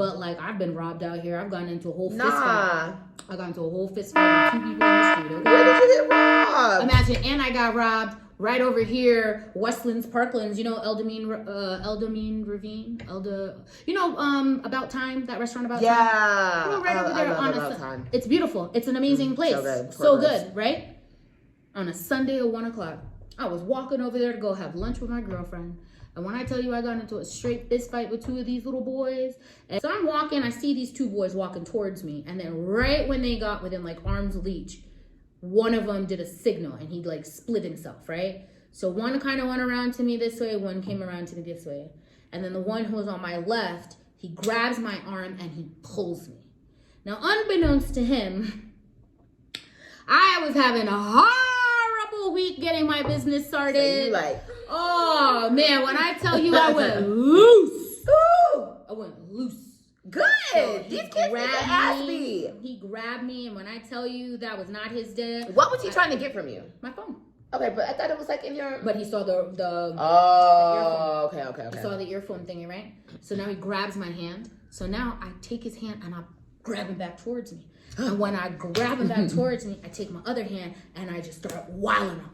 But like, I've been robbed out here. I've gotten into a whole fist fight. I got into a whole fist fight with 2 people in the street. Okay? Where did you get robbed? Imagine, and I got robbed right over here, Westlands, Parklands. You know, Eldamine Ravine, About Time, that restaurant About Time. Yeah, You know, right over there I love on About Time. It's beautiful. It's an amazing place. So good, right? On a Sunday at 1 o'clock, I was walking over there to go have lunch with my girlfriend. And when I tell you I got into a straight fist fight with 2 of these little boys. And so I'm walking, I see these 2 boys walking towards me. And then right when they got within like arm's reach, one of them did a signal and he like split himself, right? So one kind of went around to me this way, one came around to me this way. And then the one who was on my left, he grabs my arm and he pulls me. Now, unbeknownst to him, I was having a horrible week getting my business started. So you like... Oh, man, when I tell you I went loose. Ooh. I went loose. Good. So These kids grabbed me. He grabbed me, and when I tell you that was not his day. What was he trying to get from you? My phone. Okay, but I thought it was like in your... But he saw the Oh, the okay. He saw the earphone thingy, right? So now he grabs my hand. So now I take his hand and I grab him back towards me. And when I grab him back towards me, I take my other hand and I just start wilding him.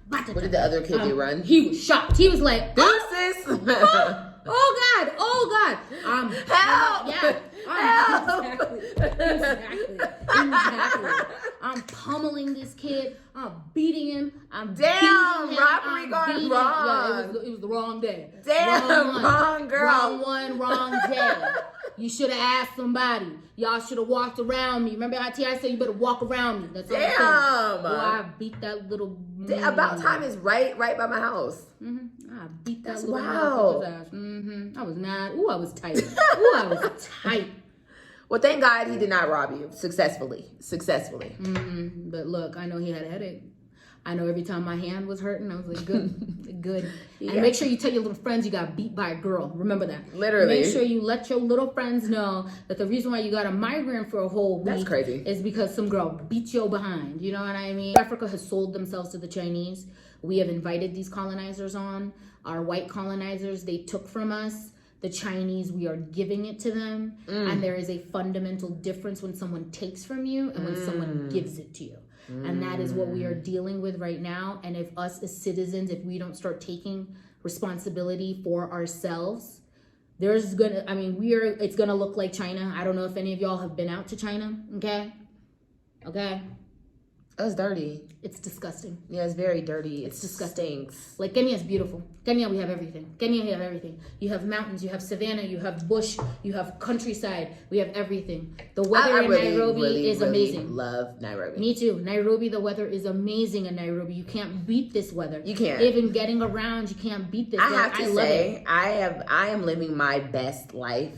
What did the other kid do, run? He was shocked. He was like, Deuces. Oh God. Help. Help. Exactly. I'm pummeling this kid. I'm beating him. Damn, robbery gone wrong. Yeah, it was the wrong day. Damn, wrong girl. Wrong one, wrong day. You should have asked somebody. Y'all should have walked around me. Remember I said you better walk around me. That's all I'm saying. Boy, I beat that little... About Time is right by my house. I beat that That's little wow. ass. I was mad. Ooh, I was tight. I was tight. Well, thank God he did not rob you successfully. But look, I know he had a headache. I know every time my hand was hurting, I was like, good. Yeah. And make sure you tell your little friends you got beat by a girl. Remember that. Literally. Make sure you let your little friends know that the reason why you got a migraine for a whole week That's crazy. is because some girl beat you behind. You know what I mean? Africa has sold themselves to the Chinese. We have invited these colonizers on. Our white colonizers, they took from us. The Chinese, we are giving it to them. And there is a fundamental difference when someone takes from you and when someone gives it to you. And that is what we are dealing with right now. And if us as citizens, if we don't start taking responsibility for ourselves, it's gonna look like China. I don't know if any of y'all have been out to China, okay? That's dirty. It's disgusting. Yeah, it's very dirty. It's disgusting. Stinks. Like, Kenya is beautiful. Kenya, we have everything. You have mountains, you have savannah, you have bush, you have countryside. We have everything. The weather in Nairobi is amazing. Love Nairobi. Me too. Nairobi, the weather is amazing in Nairobi. You can't beat this weather. You can't. Even getting around, you can't beat this. I have to say, it. I am living my best life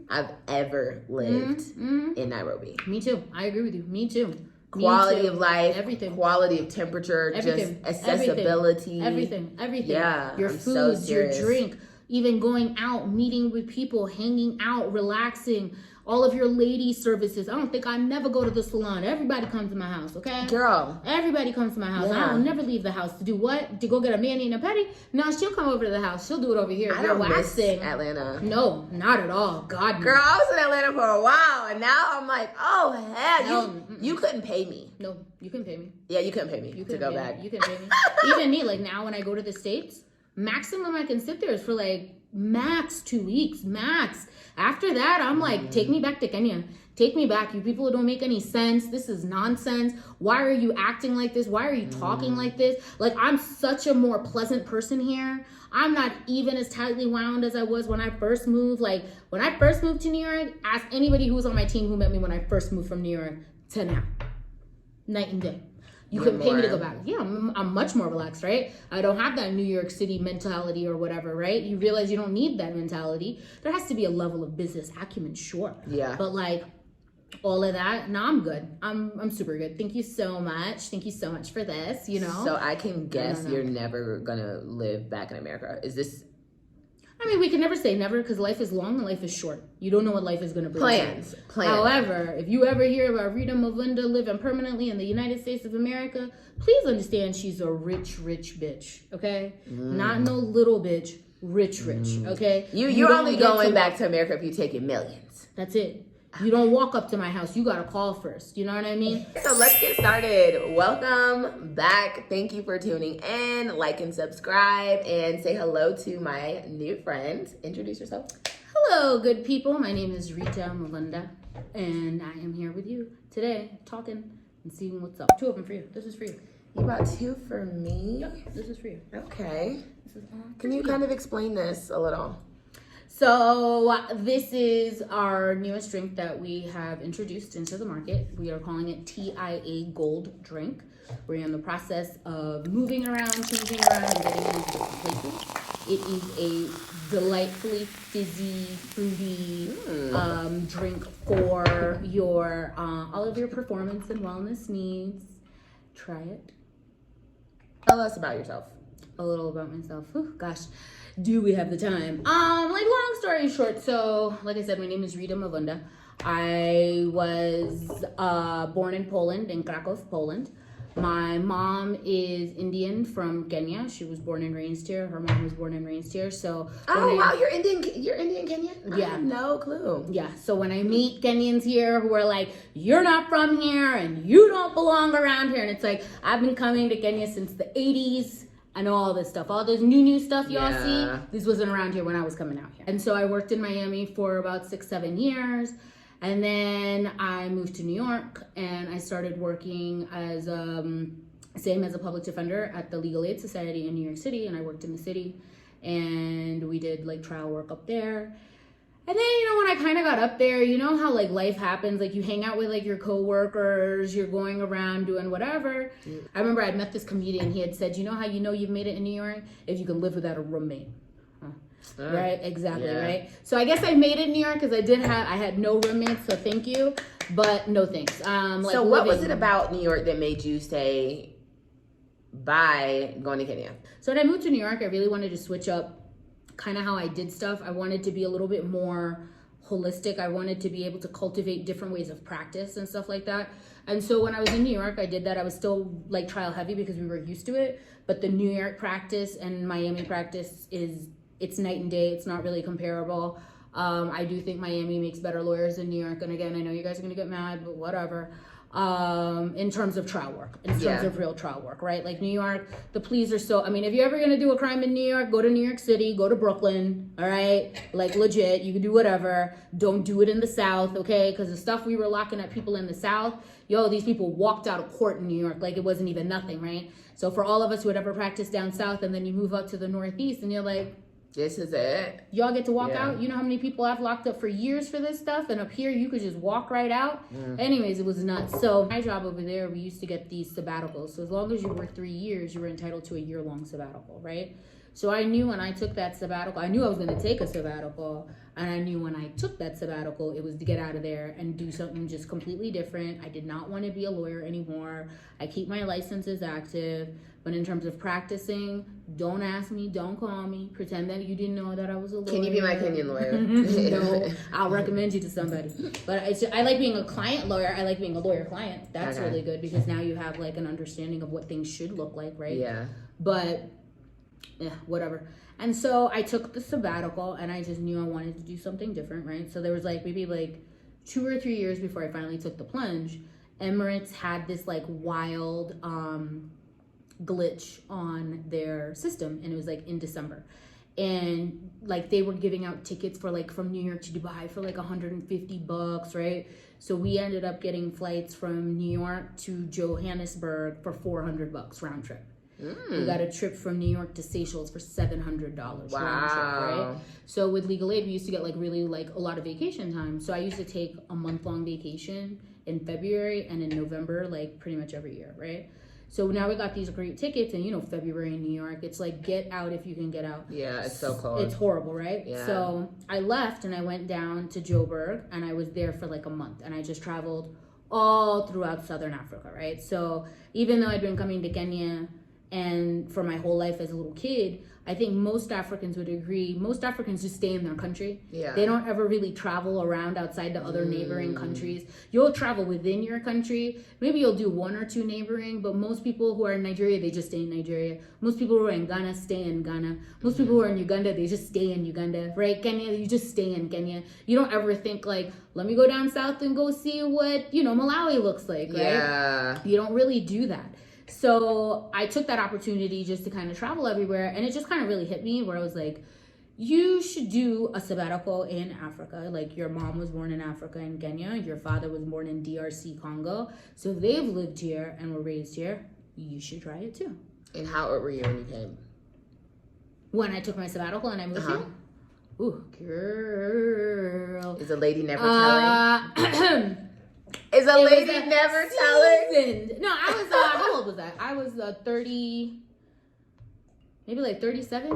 I've ever lived in Nairobi. Me too. I agree with you. Me too. Quality of life, everything, quality of temperature, everything. Just accessibility, everything. Yeah, your foods, your drink, even going out, meeting with people, hanging out, relaxing. All of your lady services. I don't think I never go to the salon. Everybody comes to my house, okay? Girl. Everybody comes to my house. Yeah. I will never leave the house to do what? To go get a mani and a pedi? No, she'll come over to the house. She'll do it over here. I don't miss Atlanta. No, not at all. God, no. Girl, I was in Atlanta for a while, and now I'm like, oh, hell, you couldn't pay me. No, you couldn't pay me. Yeah, you couldn't pay me to go back. You couldn't pay me. Even me, like now when I go to the States, maximum I can sit there is for like max 2 weeks, max. After that, I'm like, take me back to Kenya. Take me back. You people don't make any sense. This is nonsense. Why are you acting like this? Why are you talking like this? Like, I'm such a more pleasant person here. I'm not even as tightly wound as I was when I first moved. Like, when I first moved to New York, ask anybody who was on my team who met me when I first moved from New York to now. Night and day. You couldn't pay me to go back. Yeah, I'm much more relaxed, right? I don't have that New York City mentality or whatever, right? You realize you don't need that mentality. There has to be a level of business acumen, sure. Yeah. But like all of that, no, I'm good. I'm super good. Thank you so much. Thank you so much for this, you know? So I can guess you're never gonna live back in America. Is this... I mean, we can never say never because life is long and life is short. You don't know what life is going to bring. Plans. However, if you ever hear about Rita Mavunda living permanently in the United States of America, please understand she's a rich, rich bitch, okay? Not no little bitch. Rich, okay? You're don't only get going back to America if you take it millions. That's it. You don't walk up to my house. You got to call first. You know what I mean? So let's get started. Welcome back. Thank you for tuning in. Like and subscribe and say hello to my new friend. Introduce yourself. Hello, good people. My name is Rita Mavunda, and I am here with you today talking and seeing what's up. 2 of them for you. This is for you. You bought 2 for me? Yep, this is for you. Okay. This is Can you kind of explain this a little? So this is our newest drink that we have introduced into the market. We are calling it TIA Gold Drink. We're in the process of moving around, changing around, and getting it into different places. It is a delightfully fizzy, fruity drink for your all of your performance and wellness needs. Try it. Tell us about yourself. A little about myself. Oh, gosh. Do we have the time? Long story short, so like I said, my name is Rita Mavunda. I was born in Poland, in Krakow, Poland. My mom is Indian from Kenya. She was born and raised here. Her mom was born and raised here. So wow, you're Indian Kenyan? Yeah. I had no clue. Yeah. So when I meet Kenyans here who are like, you're not from here and you don't belong around here, and it's like, I've been coming to Kenya since the 80s. I know all this stuff, all this new stuff y'all see. This wasn't around here when I was coming out here. And so I worked in Miami for about 6-7 years. And then I moved to New York and I started working as same as a public defender at the Legal Aid Society in New York City. And I worked in the city and we did like trial work up there. And then, when I kind of got up there, you know how like life happens, like you hang out with like your coworkers, you're going around doing whatever. I remember I met this comedian. He had said, you know how you know you've made it in New York? If you can live without a roommate. Right? Exactly, right? So I guess I made it in New York because I had no roommates, so thank you, but no thanks. So what was it about New York that made you say bye going to Kenya? So when I moved to New York, I really wanted to switch up kind of how I did stuff. I wanted to be a little bit more holistic. I wanted to be able to cultivate different ways of practice and stuff like that. And so when I was in New York, I did that. I was still like trial heavy because we were used to it. But the New York practice and Miami practice it's night and day. It's not really comparable. I do think Miami makes better lawyers than New York. And again, I know you guys are going to get mad, but whatever. In terms of trial work, in terms of real trial work, right? Like New York, the pleas are so, if you're ever going to do a crime in New York, go to New York City, go to Brooklyn, all right? Like legit, you can do whatever. Don't do it in the South, okay? Because the stuff we were locking at people in the South, these people walked out of court in New York like it wasn't even nothing, right? So for all of us who had ever practiced down South and then you move up to the Northeast and you're like, this is it. Y'all get to walk out. You know how many people I've locked up for years for this stuff? And up here, you could just walk right out. Anyways, it was nuts. So my job over there, we used to get these sabbaticals. So as long as you were 3 years, you were entitled to a year-long sabbatical, right? So I knew when I took that sabbatical, I knew I was going to take a sabbatical. And I knew when I took that sabbatical, it was to get out of there and do something just completely different. I did not want to be a lawyer anymore. I keep my licenses active. But in terms of practicing, don't ask me, don't call me, pretend that you didn't know that I was a lawyer. Can you be my Kenyan lawyer? No, I'll recommend you to somebody. But I like being a client lawyer. I like being a lawyer client. That's really good because now you have like an understanding of what things should look like, right? Yeah. But whatever. And so I took the sabbatical and I just knew I wanted to do something different, right? So there was like maybe like 2 or 3 years before I finally took the plunge. Emirates had this like wild glitch on their system, and it was like in December, and like they were giving out tickets for like from New York to Dubai for like $150, right? So we ended up getting flights from New York to Johannesburg for $400 round trip. We got a trip from New York to Seychelles for $700 round trip, right? So with legal aid, we used to get like really like a lot of vacation time. So I used to take a month-long vacation in February and in November, like pretty much every year, right? So now we got these great tickets, and February in New York, it's like get out if you can get out. Yeah, it's so cold. It's horrible, right? Yeah. So I left and I went down to Joburg, and I was there for like a month, and I just traveled all throughout Southern Africa, right? So even though I'd been coming to Kenya and for my whole life as a little kid, I think most Africans would agree. Most Africans just stay in their country. Yeah. They don't ever really travel around outside to other neighboring countries. You'll travel within your country. Maybe you'll do one or two neighboring, but most people who are in Nigeria, they just stay in Nigeria. Most people who are in Ghana stay in Ghana. Most people who are in Uganda, they just stay in Uganda, right? Kenya, you just stay in Kenya. You don't ever think like, let me go down south and go see what, Malawi looks like, right? Yeah. You don't really do that. So I took that opportunity just to kind of travel everywhere, and it just kind of really hit me where I was like, you should do a sabbatical in Africa. Like, your mom was born in Africa in Kenya, your father was born in DRC Congo, so they've lived here and were raised here. You should try it too. And how old were you when you came? When I took my sabbatical and I moved here? Ooh, girl. Is a lady never telling? Is a It was lady never telling? No, I was, how old was I? I was 30, maybe like 37.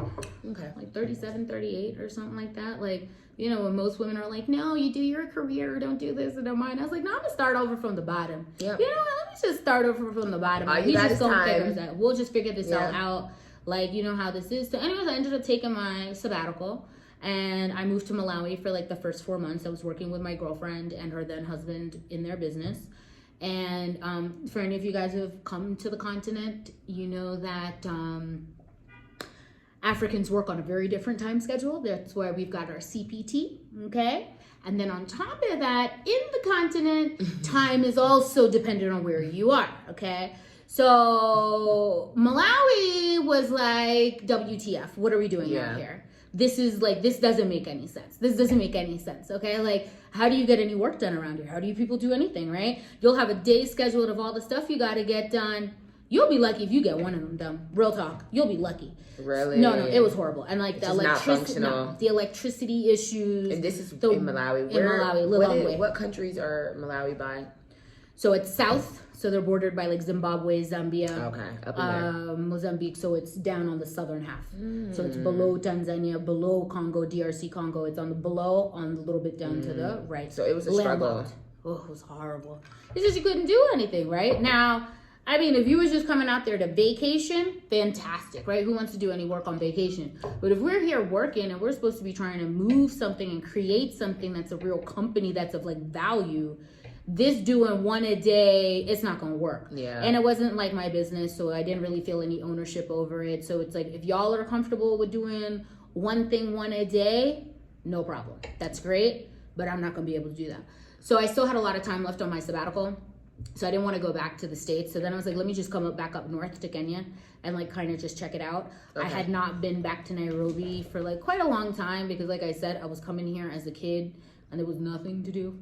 Okay. Like 37, 38 or something like that. Like, when most women are like, no, you do your career, don't do this and don't mind. I was like, no, I'm going to start over from the bottom. Yep. You know what? Let me just start over from the bottom. All you got is time. We'll just figure this all out. Like, you know how this is. So anyways, I ended up taking my sabbatical. And I moved to Malawi for like the first 4 months. I was working with my girlfriend and her then husband in their business. And for any of you guys who have come to the continent, you know that Africans work on a very different time schedule. That's why we've got our CPT, okay? And then on top of that, in the continent, time is also dependent on where you are, okay? So Malawi was like, WTF, what are we doing out here? This doesn't make any sense. This doesn't make any sense, okay? Like, how do you get any work done around here? How do you people do anything, right? You'll have a day scheduled of all the stuff you got to get done. You'll be lucky if you get one of them done. Real talk. You'll be lucky. Really? No, it was horrible. And like the electricity issues. And this is in Malawi. What countries are Malawi by? So it's south. So they're bordered by like Zimbabwe, Zambia, up in there. Mozambique. So it's down on the southern half. So it's below Tanzania, below Congo, DRC Congo. It's on the little bit down to the right. So it was a struggle. Oh, it was horrible. It's just you couldn't do anything, right? Now, I mean, if you were just coming out there to vacation, fantastic, right? Who wants to do any work on vacation? But if we're here working and we're supposed to be trying to move something and create something that's a real company that's of like value, this doing one a day, it's not gonna work. Yeah. And it wasn't like my business, so I didn't really feel any ownership over it. So it's like, if y'all are comfortable with doing one thing one a day, no problem. That's great, but I'm not gonna be able to do that. So I still had a lot of time left on my sabbatical. So I didn't want to go back to the States. So then I was like, let me just come back up north to Kenya and like kind of just check it out. Okay. I had not been back to Nairobi for like quite a long time because like I said, I was coming here as a kid and there was nothing to do.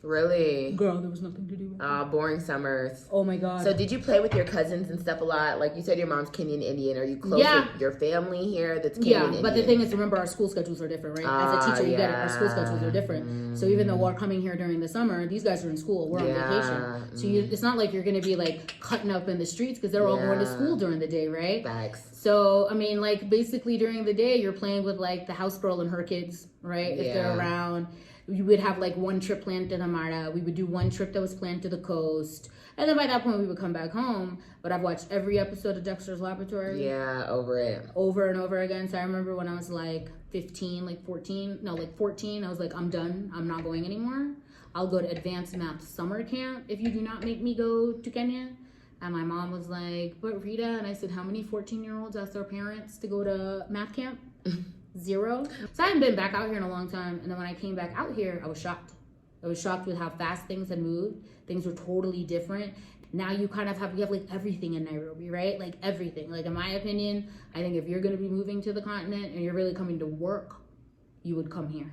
Really? Girl, there was nothing to do. Boring summers. Oh my God. So did you play with your cousins and stuff a lot? Like you said, your mom's Kenyan Indian. Are you close with your family here that's Kenyan Indian? But the thing is, remember, our school schedules are different, right? As a teacher, you get it. Our school schedules are different. So even though we're coming here during the summer, these guys are in school. We're on vacation. So it's not like you're going to be like cutting up in the streets because they're all going to school during the day, right? Facts. So, I mean, like basically during the day, you're playing with like the house girl and her kids, right? If they're around. You would have like one trip planned to Namara. We would do one trip that was planned to the coast. And then by that point, we would come back home. But I've watched every episode of Dexter's Laboratory. Yeah, over it. Over and over again. So I remember when I was like 14, I was like, I'm done. I'm not going anymore. I'll go to advanced math summer camp if you do not make me go to Kenya. And my mom was like, but Rita, and I said, how many 14-year-olds ask their parents to go to math camp? 0. So I hadn't been back out here in a long time. And then when I came back out here, I was shocked. I was shocked with how fast things had moved. Things were totally different. Now you kind of have like everything in Nairobi, right? Like everything. Like in my opinion, I think if you're going to be moving to the continent and you're really coming to work, you would come here.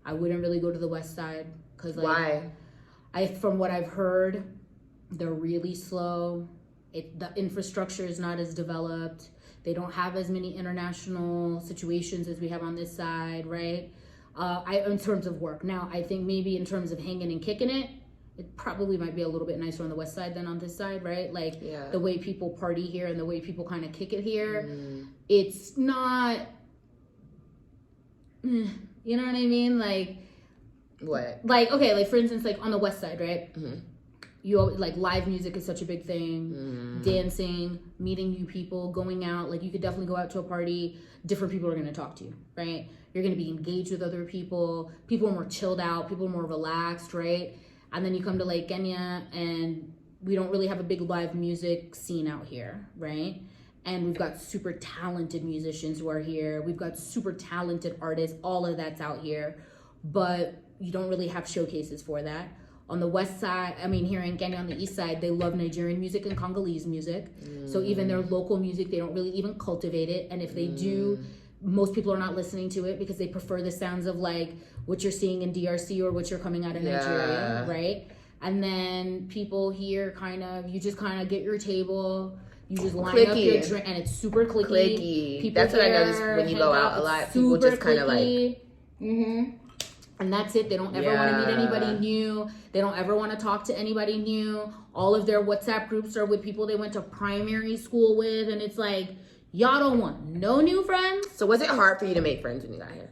I wouldn't really go to the west side. Cause like, why? From what I've heard, they're really slow. The infrastructure is not as developed. They don't have as many international situations as we have on this side, right? In terms of work. Now, I think maybe in terms of hanging and kicking it, it probably might be a little bit nicer on the west side than on this side, right? Like the way people party here and the way people kind of kick it here, it's not, you know what I mean? Like, what? Like, okay, like for instance, like on the west side, right? like live music is such a big thing. Dancing, meeting new people, going out. Like you could definitely go out to a party. Different people are going to talk to you, right? You're going to be engaged with other people. People are more chilled out. People are more relaxed, right? And then you come to like Kenya, and we don't really have a big live music scene out here, right? And we've got super talented musicians who are here. We've got super talented artists. All of that's out here. But you don't really have showcases for that. On the west side, here in Kenya on the east side, they love Nigerian music and Congolese music. So even their local music, they don't really even cultivate it. And if they do, most people are not listening to it because they prefer the sounds of like what you're seeing in DRC or what you're coming out of Nigeria, right? And then people here you just get your table, you just line up your drink, and it's super clicky. People That's what I noticed when you go out a lot. People just kind of like... And that's it. They don't ever want to meet anybody new. They don't ever want to talk to anybody new. All of their WhatsApp groups are with people they went to primary school with. And it's like, y'all don't want no new friends. So was it hard for you to make friends when you got here?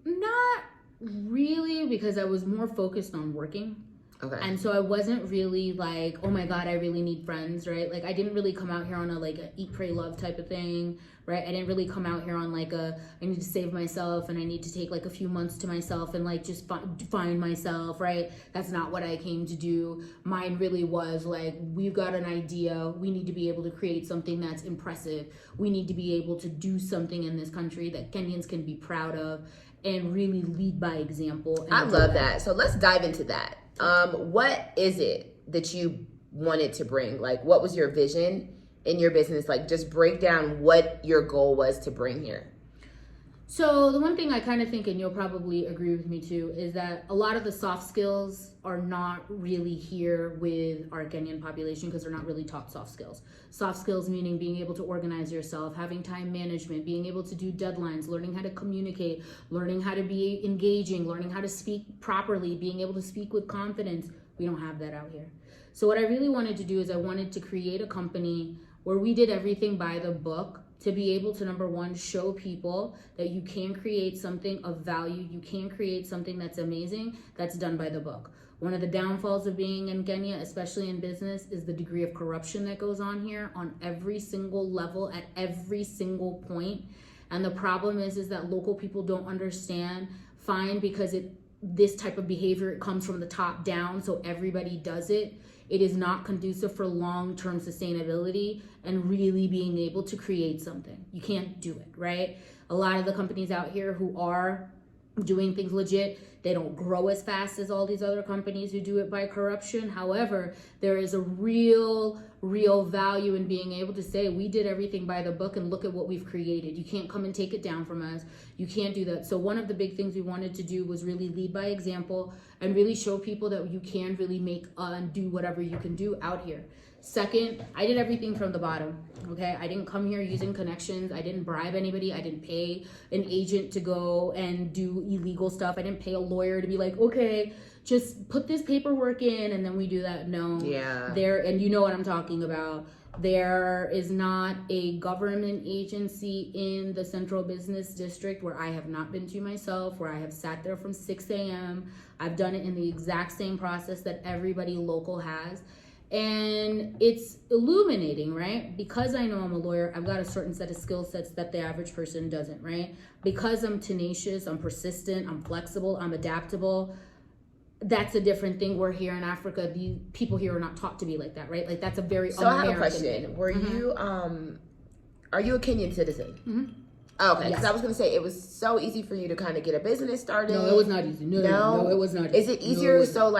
Not really, because I was more focused on working. Okay. And so I wasn't really like, oh my God, I really need friends, right? Like I didn't really come out here on a eat, pray, love type of thing, right? I didn't really come out here on I need to save myself and I need to take a few months to myself and just find myself, right? That's not what I came to do. Mine really was we've got an idea. We need to be able to create something that's impressive. We need to be able to do something in this country that Kenyans can be proud of and really lead by example. I love that. So let's dive into that. What is it that you wanted to bring? What was your vision in your business? Just break down what your goal was to bring here. So the one thing I kind of think, and you'll probably agree with me too, is that a lot of the soft skills are not really here with our Kenyan population because they're not really taught soft skills. Soft skills meaning being able to organize yourself, having time management, being able to do deadlines, learning how to communicate, learning how to be engaging, learning how to speak properly, being able to speak with confidence. We don't have that out here. So what I really wanted to do is I wanted to create a company where we did everything by the book, to be able to, number one, show people that you can create something of value, you can create something that's amazing, that's done by the book. One of the downfalls of being in Kenya, especially in business, is the degree of corruption that goes on here on every single level, at every single point. And the problem is that local people don't understand, fine, because this type of behavior, it comes from the top down, so everybody does it. It is not conducive for long-term sustainability and really being able to create something. You can't do it, right? A lot of the companies out here who are doing things legit, they don't grow as fast as all these other companies who do it by corruption. However, there is a real value in being able to say, we did everything by the book and look at what we've created. You can't come and take it down from us. You can't do that. So one of the big things we wanted to do was really lead by example and really show people that you can really make and do whatever you can do out here. Second, I did everything from the bottom, okay? I didn't come here using connections. I didn't bribe anybody. I didn't pay an agent to go and do illegal stuff. I didn't pay a lawyer to be like, okay, just put this paperwork in and then we do that. No. Yeah. And you know what I'm talking about. There is not a government agency in the Central Business District where I have not been to myself, where I have sat there from 6 a.m. I've done it in the exact same process that everybody local has. And it's illuminating, right? Because I know I'm a lawyer, I've got a certain set of skill sets that the average person doesn't, right? Because I'm tenacious, I'm persistent, I'm flexible, I'm adaptable. That's a different thing. We're here in Africa, the people here are not taught to be like that, right? That's a very So American I have a question. thing. Were you, are you a Kenyan citizen? Mm-hmm. Okay, because Yes. I was going to say, it was so easy for you to kind of get a business started. No, it was not easy. No, it was not easy. Is it easier? No, So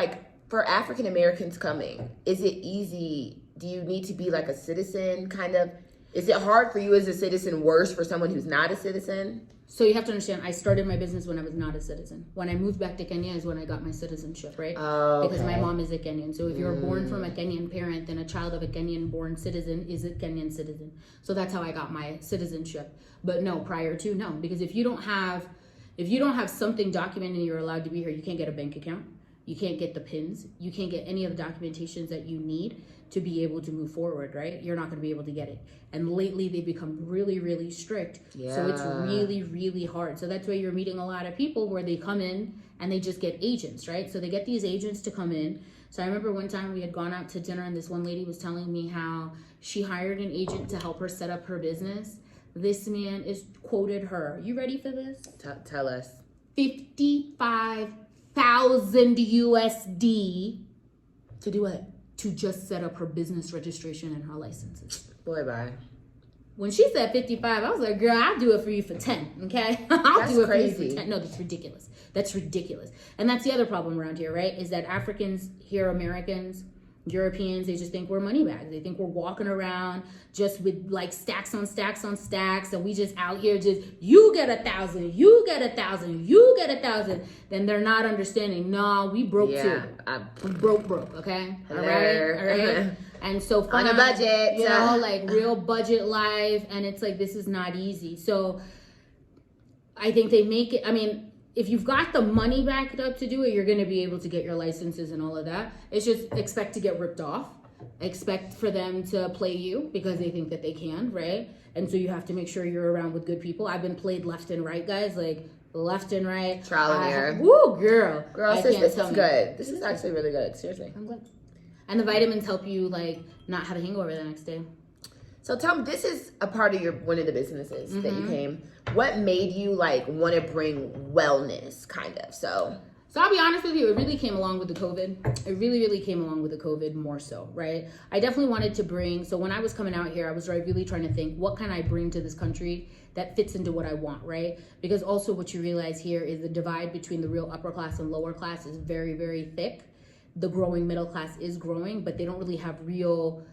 for African Americans coming, is it easy? Do you need to be a citizen kind of? Is it hard for you as a citizen, worse for someone who's not a citizen? So you have to understand, I started my business when I was not a citizen. When I moved back to Kenya is when I got my citizenship, right? Oh, okay. Because my mom is a Kenyan. So if you're born from a Kenyan parent, then a child of a Kenyan born citizen is a Kenyan citizen. So that's how I got my citizenship. But no, prior to, no. Because if you don't have something documenting you're allowed to be here, you can't get a bank account. You can't get the pins. You can't get any of the documentations that you need to be able to move forward, right? You're not going to be able to get it. And lately they've become really, really strict. Yeah. So it's really, really hard. So that's why you're meeting a lot of people where they come in and they just get agents, right? So they get these agents to come in. So I remember one time we had gone out to dinner and this one lady was telling me how she hired an agent to help her set up her business. This man is quoted her. You ready for this? Tell us. 55,000 USD. To do what? To just set up her business registration and her licenses. Boy, bye. When she said 55, I was like, girl, I'll do it for you for 10, okay? I'll do it crazy. for you for 10. No, that's ridiculous. That's ridiculous. And that's the other problem around here, right? Is that Africans here, Americans, Europeans, they just think we're money bags. They think we're walking around just with like stacks on stacks on stacks, and we just out here just, you get 1,000, you get 1,000, you get 1,000. Then they're not understanding. No, we broke too. We broke, okay? All right. And so on a budget, you know, like real budget life, and it's like this is not easy. So I think they make it. I mean, if you've got the money backed up to do it, you're going to be able to get your licenses and all of that. It's just expect to get ripped off. Expect for them to play you because they think that they can, right? And so you have to make sure you're around with good people. I've been played left and right, guys, like left and right. Trial and error. Woo, girl. Sis, this is good. This is actually really good. Seriously. I'm glad. And the vitamins help you like not have a hangover the next day. So tell me, this is a part of one of the businesses that you came. What made you like want to bring wellness, kind of? So I'll be honest with you, it really came along with the COVID. It really, really came along with the COVID more so, right? I definitely wanted to bring, so when I was coming out here, I was really trying to think, what can I bring to this country that fits into what I want, right? Because also what you realize here is the divide between the real upper class and lower class is very, very thick. The growing middle class is growing, but they don't really have real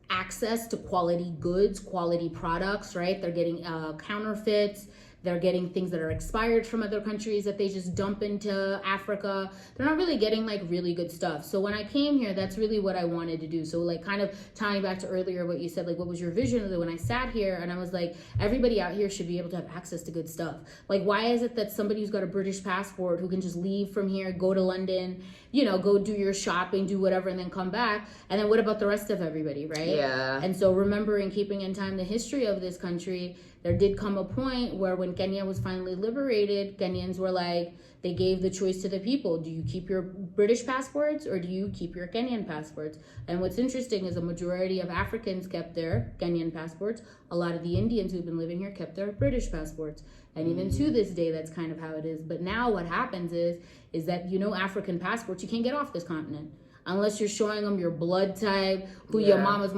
access to quality goods, quality products, right? They're getting counterfeits. They're getting things that are expired from other countries that they just dump into Africa. They're not really getting like really good stuff. So when I came here, that's really what I wanted to do. So like kind of tying back to earlier what you said, like what was your vision of it when I sat here and I was like, everybody out here should be able to have access to good stuff. Like why is it that somebody who's got a British passport who can just leave from here, go to London, you know, go do your shopping, do whatever, and then come back? And then what about the rest of everybody, right? Yeah. And so remembering, keeping in time the history of this country, there did come a point where when Kenya was finally liberated, Kenyans were like, they gave the choice to the people. Do you keep your British passports or do you keep your Kenyan passports? And what's interesting is a majority of Africans kept their Kenyan passports. A lot of the Indians who've been living here kept their British passports. And even to this day, that's kind of how it is. But now what happens is that, you know, African passports, you can't get off this continent. Unless you're showing them your blood type, who your mama was.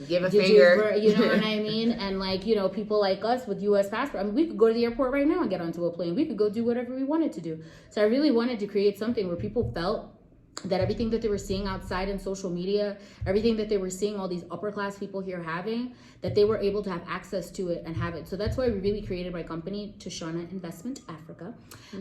Give a finger. You know what I mean? And like, you know, people like us with U.S. passport. I mean, we could go to the airport right now and get onto a plane. We could go do whatever we wanted to do. So I really wanted to create something where people felt that everything that they were seeing outside in social media, everything that they were seeing all these upper class people here having, that they were able to have access to it and have it. So that's why we really created my company, Toshana Investment Africa.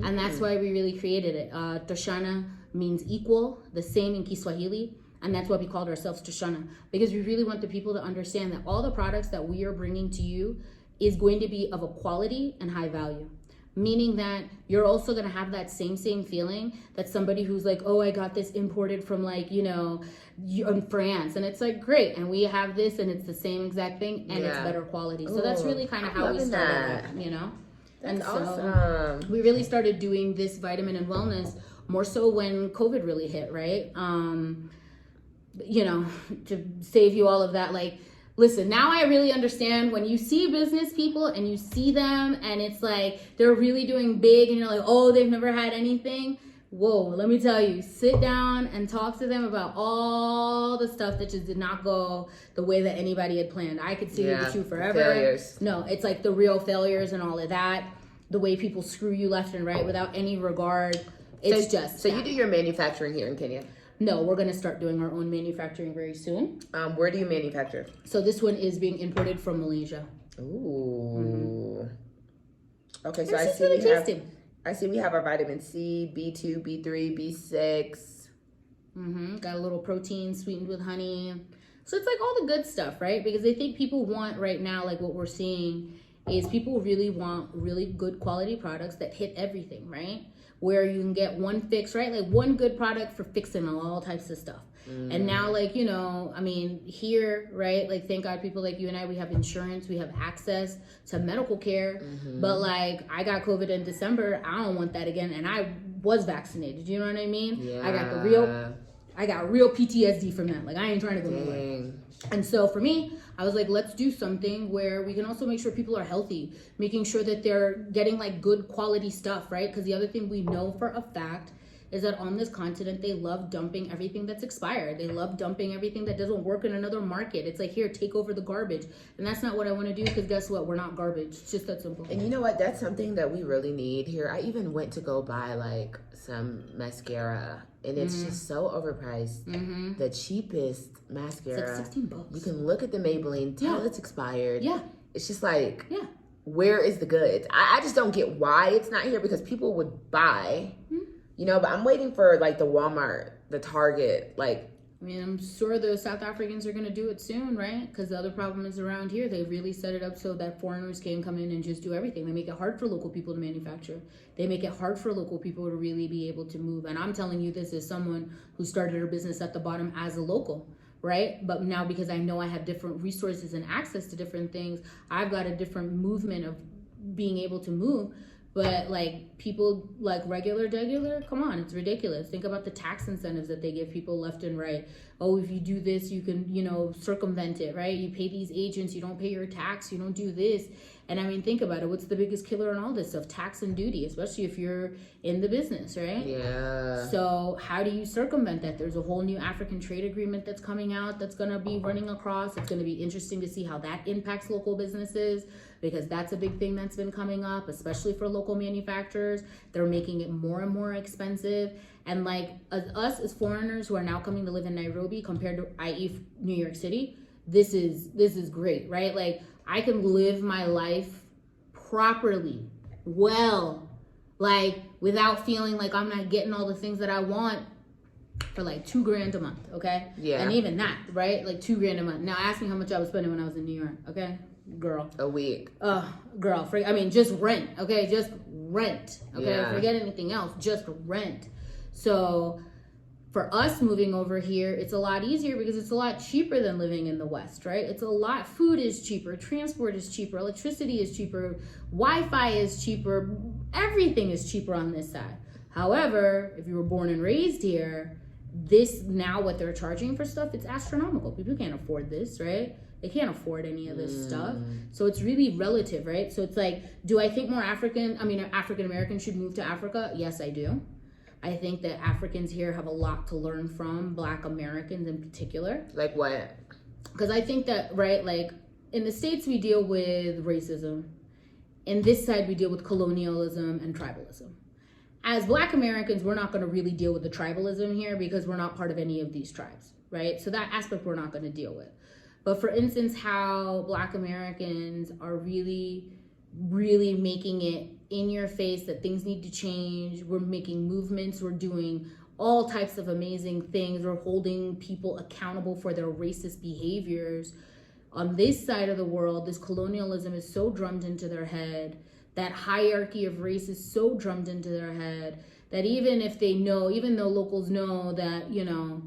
And that's why we really created it. Toshana means equal, the same in Kiswahili. And that's why we called ourselves Toshana, because we really want the people to understand that all the products that we are bringing to you is going to be of a quality and high value. Meaning that you're also going to have that same feeling that somebody who's like, oh, I got this imported from like, you know, in France. And it's like, great. And we have this and it's the same exact thing and it's better quality. So that's really kind of how we started, you know? That's and so awesome. We really started doing this vitamin and wellness more so when COVID really hit, right? You know, to save you all of that, like, listen, now I really understand when you see business people and you see them and it's like they're really doing big and you're like, oh, they've never had anything. Whoa, let me tell you, sit down and talk to them about all the stuff that just did not go the way that anybody had planned. I could see with you forever. Failures. No, it's like the real failures and all of that. The way people screw you left and right without any regard. It's So you do your manufacturing here in Kenya? No, we're going to start doing our own manufacturing very soon. Where do you manufacture? So this one is being imported from Malaysia. Ooh. Okay, so I see we have our vitamin C, B2, B3, B6. Got a little protein sweetened with honey. So it's like all the good stuff, right? Because I think people want right now, like what we're seeing is people really want really good quality products that hit everything, right? Where you can get one fix, right? Like one good product for fixing all types of stuff. And now, like, you know, I mean, here, right? Like, thank God people like you and I, we have insurance, we have access to medical care. But like, I got COVID in December. I don't want that again. And I was vaccinated. You know what I mean? Yeah. I got real PTSD from that. Like, I ain't trying to go nowhere. And so for me, I was like, let's do something where we can also make sure people are healthy, making sure that they're getting like good quality stuff, right? Because the other thing we know for a fact is that on this continent, they love dumping everything that's expired. They love dumping everything that doesn't work in another market. It's like, here, take over the garbage. And that's not what I want to do, because guess what? We're not garbage. It's just that simple. And you know what? That's something that we really need here. I even went to go buy like some mascara, and it's just so overpriced. The cheapest mascara. It's like $16. You can look at the Maybelline, tell it's expired. Yeah. It's just like, where is the goods? I just don't get why it's not here, because people would buy. You know, but I'm waiting for like the Walmart, the Target, like. I mean, I'm sure the South Africans are going to do it soon, right? Because the other problem is around here, they really set it up so that foreigners can come in and just do everything. They make it hard for local people to manufacture. They make it hard for local people to really be able to move. And I'm telling you this as someone who started her business at the bottom as a local, right? But now, because I know I have different resources and access to different things, I've got a different movement of being able to move. But like people like regular, come on, it's ridiculous. Think about the tax incentives that they give people left and right. Oh, if you do this, you can, you know, circumvent it, right? You pay these agents, you don't pay your tax, you don't do this. And I mean, think about it. What's the biggest killer in all this stuff? Tax and duty, especially if you're in the business, right? Yeah. So how do you circumvent that? There's a whole new African trade agreement that's coming out that's going to be running across. It's going to be interesting to see how that impacts local businesses, because that's a big thing that's been coming up, especially for local manufacturers. They're making it more and more expensive. And like us as foreigners who are now coming to live in Nairobi compared to, i.e., New York City, this is great, right? Like, I can live my life properly, well, like without feeling like I'm not getting all the things that I want for like $2,000 a month, okay? Yeah. And even that, right? Like $2,000 a month. Now ask me how much I was spending when I was in New York, okay? Girl. A week. Girl. I mean, just rent, okay? Just rent, okay? Yeah. Forget anything else, just rent. So for us moving over here, it's a lot easier because it's a lot cheaper than living in the West, right? It's a lot, food is cheaper, transport is cheaper, electricity is cheaper, Wi-Fi is cheaper, everything is cheaper on this side. However, if you were born and raised here, this now what they're charging for stuff, it's astronomical. People can't afford this, right? They can't afford any of this stuff. So it's really relative, right? So it's like, do I think more African Americans should move to Africa? Yes, I do. I think that Africans here have a lot to learn from Black Americans in particular. Like what? Because I think that, right, like in the States we deal with racism. In this side we deal with colonialism and tribalism. As Black Americans, we're not going to really deal with the tribalism here because we're not part of any of these tribes, right? So that aspect we're not going to deal with. But for instance, how Black Americans are really making it in your face that things need to change. We're making movements. We're doing all types of amazing things. We're holding people accountable for their racist behaviors. On this side of the world, this colonialism is so drummed into their head. That hierarchy of race is so drummed into their head that even though locals know that, you know,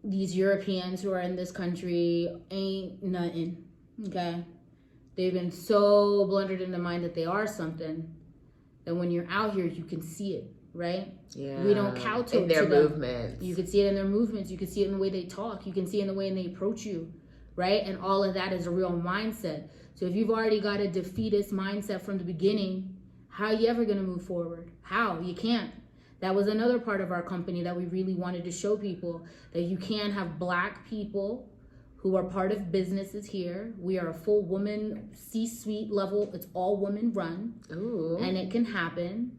these Europeans who are in this country ain't nothing, okay? They've been so blundered in the mind that they are something, that when you're out here, you can see it, right? Yeah. We don't kowtow in their to them. movements. You can see it in their movements. You can see it in the way they talk. You can see it in the way they approach you, right? And all of that is a real mindset. So if you've already got a defeatist mindset from the beginning, how are you ever going to move forward? How? You can't. That was another part of our company that we really wanted to show people, that you can have Black people who are part of businesses here. We are a full woman C-suite level. It's all women run. Ooh. And it can happen.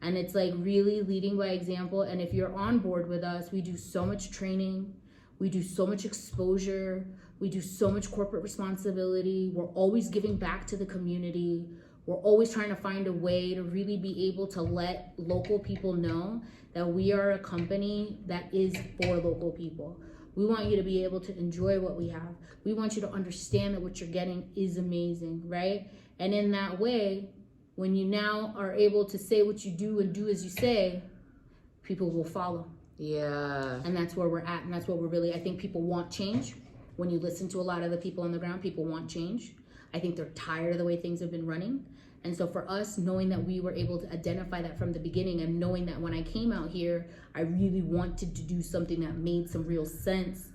And it's like really leading by example. And if you're on board with us, we do so much training. We do so much exposure. We do so much corporate responsibility. We're always giving back to the community. We're always trying to find a way to really be able to let local people know that we are a company that is for local people. We want you to be able to enjoy what we have. We want you to understand that what you're getting is amazing, right? And in that way, when you now are able to say what you do and do as you say, people will follow. Yeah. And that's where we're at. And that's what we're really, I think people want change. When you listen to a lot of the people on the ground, people want change. I think they're tired of the way things have been running. And so for us, knowing that we were able to identify that from the beginning, and knowing that when I came out here, I really wanted to do something that made some real sense,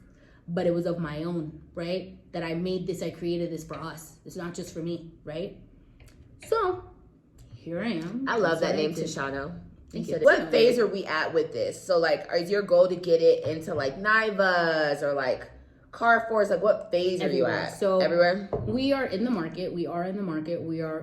but it was of my own, right? That I made this, I created this for us. It's not just for me, right? So here I am. I love that name, Toshana. Thank you. What phase are we at with this? So like, is your goal to get it into like Naivas or like Carrefours? Like, what phase are you at? So everywhere? We are in the market. We are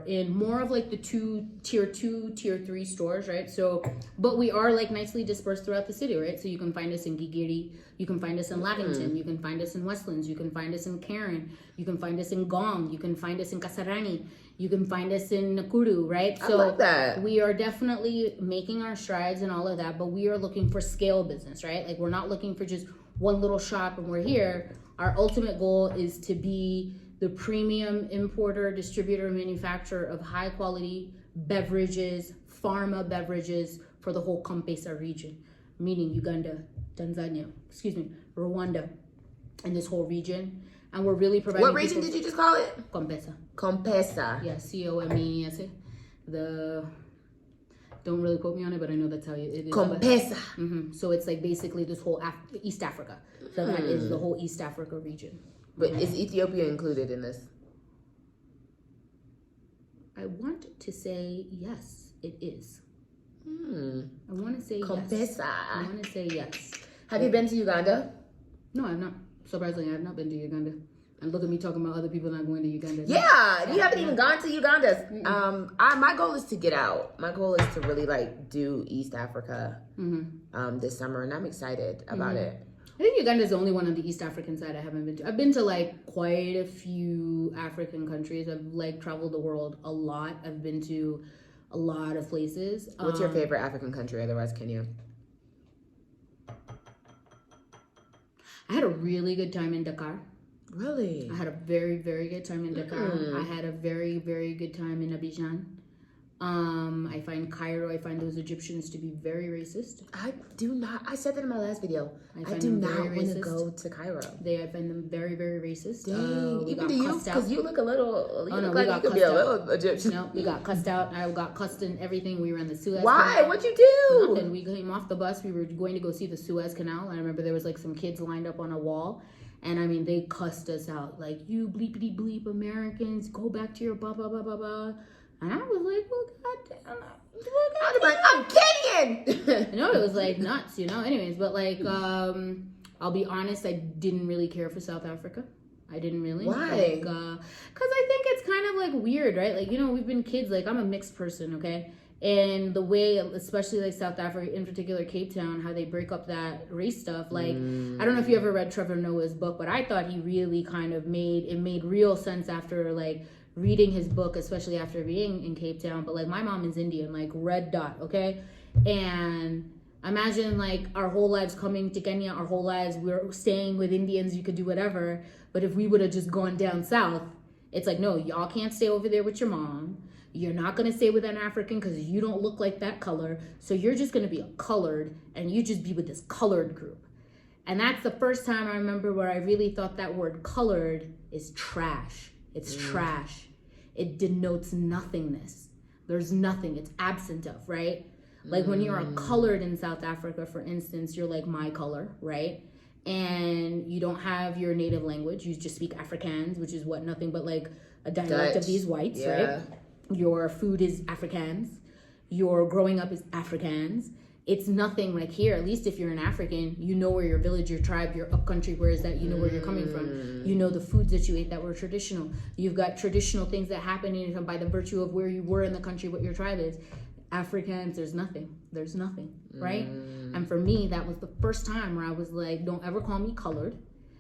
in more of like the tier 2, tier 3 stores, right? So, but we are like nicely dispersed throughout the city, right? So you can find us in Gigiri, you can find us in Lavington, you can find us in Westlands, you can find us in Karen, you can find us in Gong, you can find us in Kasarani, you can find us in Nakuru, right? So I love that. We are definitely making our strides and all of that, but we are looking for scale business, right? Like, we're not looking for just one little shop and we're here. Our ultimate goal is to be the premium importer, distributor, manufacturer of high quality beverages, pharma beverages for the whole Campesa region, meaning Uganda, Tanzania, Rwanda, and this whole region. And we're really providing. What region did you just call it? Campesa. Campesa. Yeah, COMESA. Don't really quote me on it, but I know that's how it is. Campesa. So it's like basically this whole East Africa. So that is the whole East Africa region. But is Ethiopia included in this? I want to say yes, it is. I want to say Campesa. yes. I want to say yes. Have you been to Uganda? No, I've not. Surprisingly, I've not been to Uganda. And look at me talking about other people not going to Uganda. Yeah, you haven't even gone to Uganda. My goal is to get out. My goal is to really like do East Africa this summer, and I'm excited about it. I think Uganda is the only one on the East African side I haven't been to. I've been to like quite a few African countries. I've like traveled the world a lot. I've been to a lot of places. What's your favorite African country? Otherwise, Kenya. I had a really good time in Dakar. Really? I had a very, very good time in Dakar. I had a very, very good time in Abidjan. I find Cairo, I find those Egyptians to be very racist. I said that in my last video. I do not want to go to Cairo. I find them very, very racist. Even to you? Because you look a little, you look like you could be a little Egyptian. No, we got cussed out. I got cussed in everything. We were in the Suez Why? Canal. What'd you do? Nothing. We came off the bus. We were going to go see the Suez Canal. I remember there was like some kids lined up on a wall. And I mean, they cussed us out. Like, you bleepity bleep Americans, go back to your blah, blah, blah, blah, blah. And I was like, well, goddamn. I'm Kenyan. You know, it was like nuts, you know? Anyways, but like, I'll be honest, I didn't really care for South Africa. I didn't really. Why? Like, because I think it's kind of like weird, right? Like, you know, we've been kids. Like, I'm a mixed person, okay? And the way, especially like South Africa, in particular Cape Town, how they break up that race stuff. Like, I don't know if you ever read Trevor Noah's book, but I thought he really kind of made real sense after like reading his book, especially after being in Cape Town. But like, my mom is Indian, like red dot, okay? And imagine like our whole lives coming to Kenya, our whole lives we're staying with Indians, you could do whatever. But if we would have just gone down south, it's like, no, y'all can't stay over there with your mom. You're not going to stay with an African because you don't look like that color. So you're just going to be a colored, and you just be with this colored group. And that's the first time I remember where I really thought that word colored is trash. It's trash. It denotes nothingness. There's nothing. It's absent of, right? Like when you're a colored in South Africa, for instance, you're like my color, right? And you don't have your native language. You just speak Afrikaans, which is what, nothing but like a dialect of these whites, right? Your food is Afrikaans. Your growing up is Afrikaans. It's nothing like here, at least if you're an African, you know where your village, your tribe, your upcountry, where is that, you know where you're coming from. You know the foods that you ate that were traditional. You've got traditional things that happen in, by the virtue of where you were in the country, what your tribe is. Afrikaans, there's nothing, right? And for me, that was the first time where I was like, don't ever call me colored,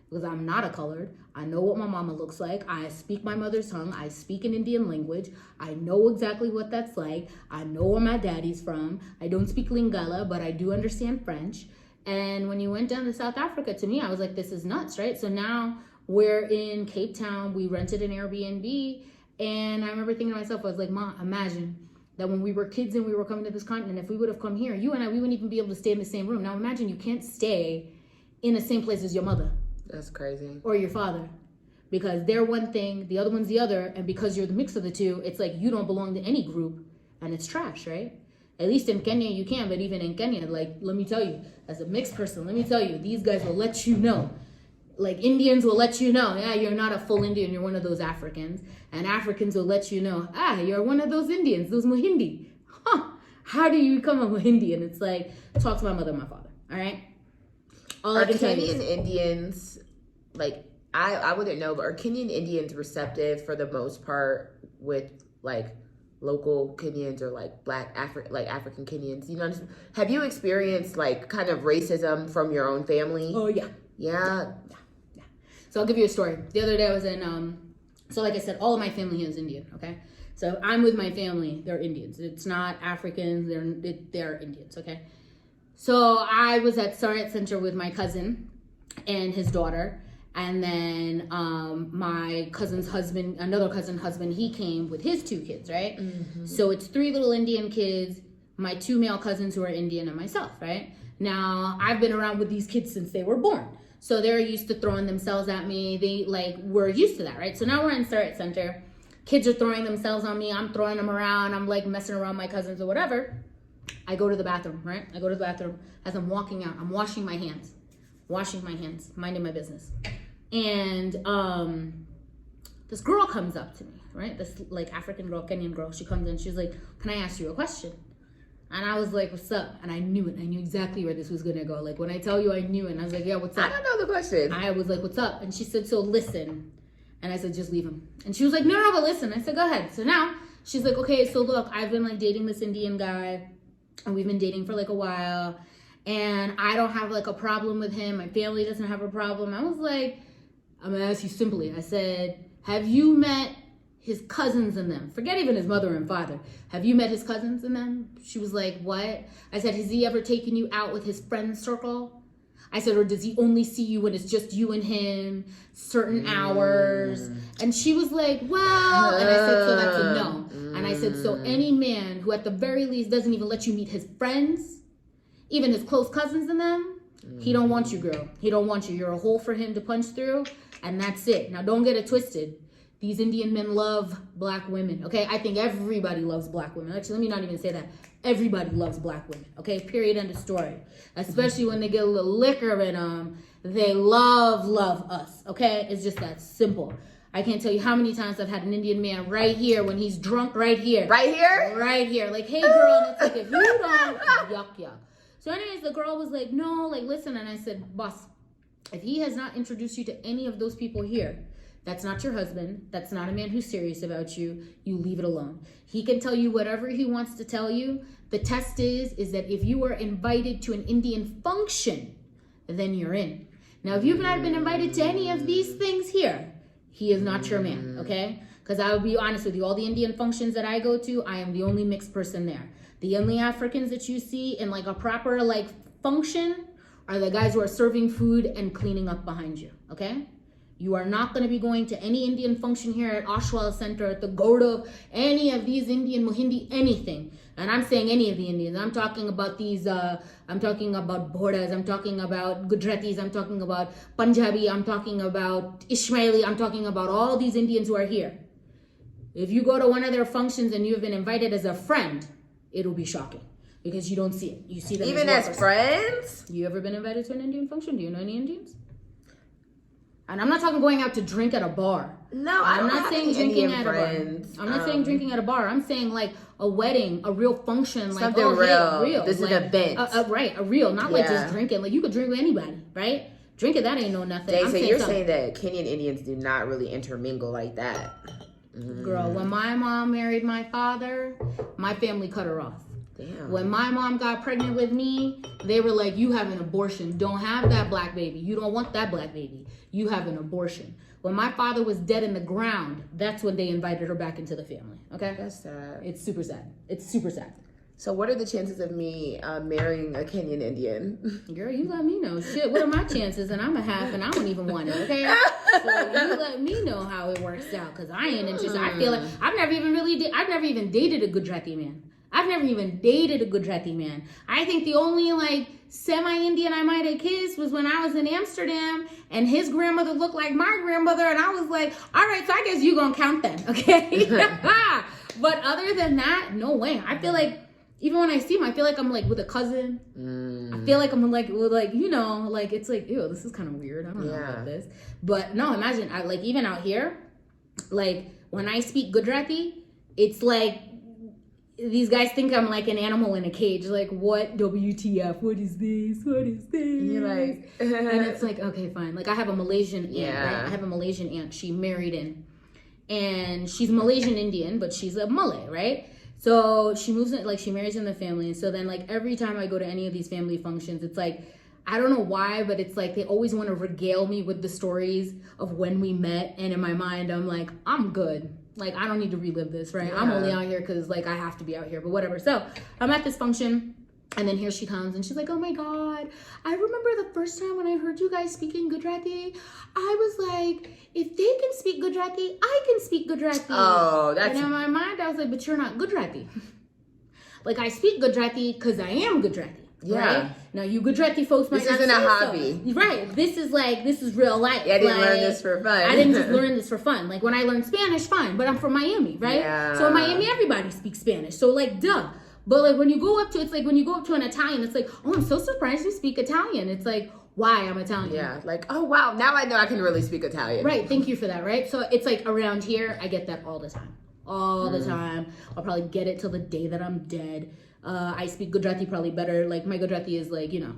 because I'm not a colored. I know what my mama looks like. I speak my mother's tongue. I speak an Indian language. I know exactly what that's like. I know where my daddy's from. I don't speak Lingala, but I do understand French. And when you went down to South Africa, to me, I was like, this is nuts, right? So now we're in Cape Town. We rented an Airbnb, And I remember thinking to myself, I was like, Ma, imagine that when we were kids and we were coming to this continent, if we would have come here, you and I, we wouldn't even be able to stay in the same room. Now imagine you can't stay in the same place as your mother. That's crazy. Or your father. Because they're one thing, the other one's the other, and because you're the mix of the two, it's like you don't belong to any group, and it's trash, right? At least in Kenya you can, but even in Kenya, like, let me tell you, as a mixed person, let me tell you, these guys will let you know. Like, Indians will let you know, yeah, you're not a full Indian, you're one of those Africans. And Africans will let you know, you're one of those Indians, those Mohindi. Huh, how do you become a Mohindi? And it's like, talk to my mother and my father, all right? All Are Kenyan Indians, like, I wouldn't know, but are Kenyan Indians receptive for the most part with, like, local Kenyans or, like, African Kenyans? You know, have you experienced, like, kind of racism from your own family? Oh, yeah. Yeah? Yeah. So I'll give you a story. The other day I was in, so like I said, all of my family here is Indian, okay? So I'm with my family, they're Indians. It's not Africans, they're Indians, okay? So I was at Sarit Center with my cousin and his daughter. And then my cousin's husband, another cousin's husband, he came with his 2 kids, right? Mm-hmm. So it's 3 little Indian kids, my 2 male cousins who are Indian, and myself, right? Now, I've been around with these kids since they were born. So they're used to throwing themselves at me. They, like, we're used to that, right? So now we're in Sarit Center. Kids are throwing themselves on me. I'm throwing them around. I'm, like, messing around my cousins or whatever. I go to the bathroom, right? I go to the bathroom. As I'm walking out, I'm washing my hands, minding my business. And this girl comes up to me, right? This, like, African girl, Kenyan girl. She comes in. She's like, can I ask you a question? And I was like, what's up? And I knew it. I knew exactly where this was going to go. Like, when I tell you, I knew it. And I was like, yeah, what's up? I don't know the question. I was like, what's up? And she said, so listen. And I said, just leave him. And she was like, no, but listen. I said, go ahead. So now she's like, okay, so look, I've been, like, dating this Indian guy. And we've been dating for, like, a while. And I don't have, like, a problem with him. My family doesn't have a problem. I was like, I'm going to ask you simply. I said, have you met his cousins and them? Forget even his mother and father. Have you met his cousins and them? She was like, what? I said, has he ever taken you out with his friend circle? I said, or does he only see you when it's just you and him, certain hours? And she was like, well, and I said, so that's a no. And I said, so any man who at the very least doesn't even let you meet his friends, even his close cousins and them, he don't want you, girl. He don't want you. You're a hole for him to punch through, and that's it. Now, don't get it twisted. These Indian men love black women, okay? I think everybody loves black women. Actually, let me not even say that. Everybody loves black women, okay? Period, end of story. Especially when they get a little liquor in them. They love us, okay? It's just that simple. I can't tell you how many times I've had an Indian man right here when he's drunk right here. Right here? Right here. Like, hey, girl, and it's like, if you don't, yuck. So anyways, the girl was like, no, like, listen. And I said, boss, if he has not introduced you to any of those people here, that's not your husband. That's not a man who's serious about you. You leave it alone. He can tell you whatever he wants to tell you. The test is that if you are invited to an Indian function, then you're in. Now, if you've not been invited to any of these things here, he is not your man, okay? Because I will be honest with you, all the Indian functions that I go to, I am the only mixed person there. The only Africans that you see in, like, a proper, like, function are the guys who are serving food and cleaning up behind you, okay? You are not going to be going to any Indian function here at Oshawa Center, at the Gordo, any of these Indian, Mohindi, anything. And I'm saying any of the Indians. I'm talking about these, I'm talking about Bodas, I'm talking about Gujaratis, I'm talking about Punjabi, I'm talking about Ishmaeli, I'm talking about all these Indians who are here. If you go to one of their functions and you've been invited as a friend, it'll be shocking. Because you don't see it. You see them even as friends? You ever been invited to an Indian function? Do you know any Indians? And I'm not talking going out to drink at a bar. No, I'm not saying drinking at friends. a bar. I'm not saying drinking at a bar. I'm saying like a wedding, a real function, like something real. This is an event, right? A real, not like just drinking. Like you could drink with anybody, right? Drinking that ain't no nothing. So you're saying that Kenyan Indians do not really intermingle like that? Girl, when my mom married my father, my family cut her off. Damn. When my mom got pregnant with me, they were like, you have an abortion. Don't have that black baby. You don't want that black baby. You have an abortion. When my father was dead in the ground, that's when they invited her back into the family. Okay? That's sad. It's super sad. It's super sad. So what are the chances of me marrying a Kenyan Indian? Girl, you let me know. Shit, what are my chances? And I'm a half, and I don't even want it. Okay, so you let me know how it works out, because I ain't interested. I feel like I've never even dated a Gujarati man. I've never even dated a Gujarati man. I think the only like semi-Indian I might have kissed was when I was in Amsterdam, and his grandmother looked like my grandmother, and I was like, all right, so I guess you gonna count then, okay? But other than that, no way. I feel like even when I see him, I feel like I'm like with a cousin. I feel like I'm like with like, you know, like it's like, ew, this is kind of weird. I don't know about this. But no, imagine, I like even out here, like when I speak Gujarati, it's like these guys think I'm like an animal in a cage. Like, what? WTF? What is this? What is this? And you're like, and it's like, okay, fine. Like I have a Malaysian aunt, right? I have a Malaysian aunt. She married in, and she's Malaysian Indian, but she's a Malay, right? So she moves in, like she marries in the family. And so then like every time I go to any of these family functions, it's like, I don't know why, but it's like they always want to regale me with the stories of when we met. And in my mind, I'm like, I'm good. Like, I don't need to relive this, right? I'm only out here because like I have to be out here, but whatever. So I'm at this function, and then here she comes, and she's like, oh my God, I remember the first time when I heard you guys speaking Gujarati, I was like, if they can speak Gujarati, I can speak Gujarati. Oh, that's... And in my mind, I was like, but you're not Gujarati. Like, I speak Gujarati because I am Gujarati. Yeah. Right? Now, you Gujarati folks might not say so. This isn't a hobby. Right. This is real life. Yeah, I didn't like, learn this for fun. I didn't just learn this for fun. Like, when I learned Spanish, fine. But I'm from Miami, right? Yeah. So in Miami, everybody speaks Spanish. So, like, duh. But, like, when you go up to, it's like when you go up to an Italian, it's like, oh, I'm so surprised you speak Italian. It's like, why? I'm Italian. Yeah. Like, oh, wow. Now I know I can really speak Italian. Right. Thank you for that, right? So it's like around here, I get that all the time. All the time. I'll probably get it till the day that I'm dead. I speak Gujarati probably better. Like, my Gujarati is like, you know,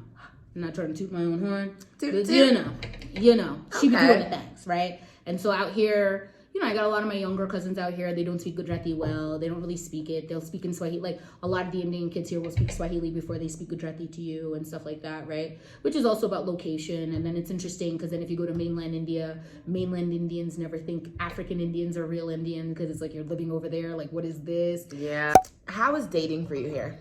I'm not trying to toot my own horn. But, you know, she be doing the things, right? And so out here, you know, I got a lot of my younger cousins out here. They don't speak Gujarati well. They don't really speak it. They'll speak in Swahili. Like, a lot of the Indian kids here will speak Swahili before they speak Gujarati to you and stuff like that, right? Which is also about location. And then it's interesting because then if you go to mainland India, mainland Indians never think African Indians are real Indian because it's like you're living over there. Like, what is this? Yeah. How is dating for you here?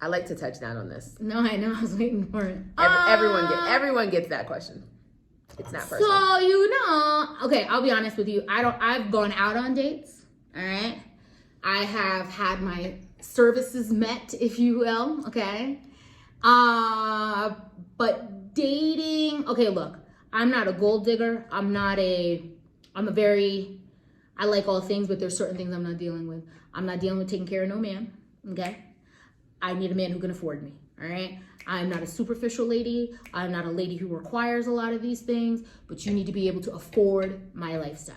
I like to touch down on this. No, I know. I was waiting for it. Everyone gets that question. It's not personal. So, you know, okay, I'll be honest with you. I've gone out on dates, all right? I have had my services met, if you will, okay? But dating, okay, look, I'm not a gold digger. I like all things, but there's certain things I'm not dealing with. I'm not dealing with taking care of no man, okay? I need a man who can afford me, all right? I'm not a superficial lady. I'm not a lady who requires a lot of these things, but you need to be able to afford my lifestyle.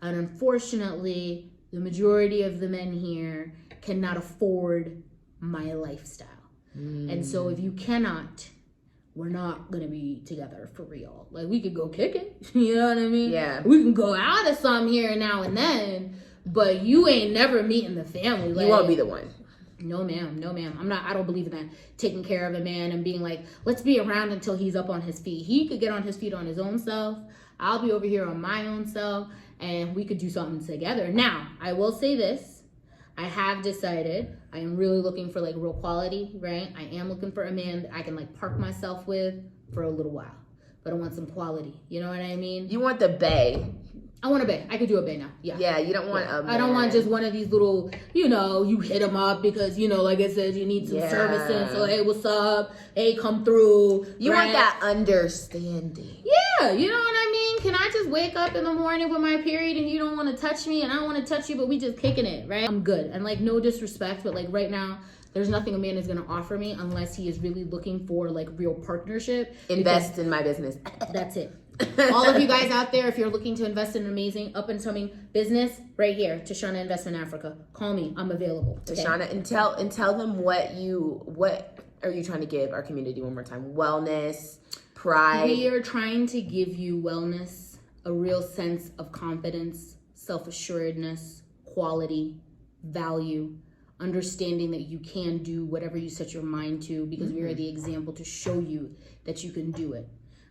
And unfortunately, the majority of the men here cannot afford my lifestyle. And so if you cannot, we're not going to be together for real. Like, we could go kick it, you know what I mean? Yeah. We can go out of some here now and then, but you ain't never meeting the family. Like, you won't be the one. No, ma'am. I don't believe in that. Taking care of a man and being like, let's be around until he's up on his feet. He could get on his feet on his own self. I'll be over here on my own self, and we could do something together. Now, I will say this. I have decided I am really looking for like real quality, right? I am looking for a man that I can like park myself with for a little while. But I want some quality. You know what I mean? You want the bae. I want a bae. I could do a bae now. Yeah. Yeah, you don't want a man. I don't want just one of these little, you know, you hit them up because, you know, like I said, you need some services. So, hey, what's up? Hey, come through. You want that understanding. Yeah, you know what I mean? Can I just wake up in the morning with my period and you don't want to touch me and I don't want to touch you, but we just kicking it, right? I'm good. And like, no disrespect, but like right now, there's nothing a man is going to offer me unless he is really looking for like real partnership. Invest in my business. That's it. All of you guys out there, if you're looking to invest in an amazing up and coming business, right here, Toshana Investment Africa. Call me. I'm available. Okay? Toshana, and tell them what are you trying to give our community one more time? Wellness, pride. We are trying to give you wellness, a real sense of confidence, self-assuredness, quality, value, understanding that you can do whatever you set your mind to because we are the example to show you that you can do it.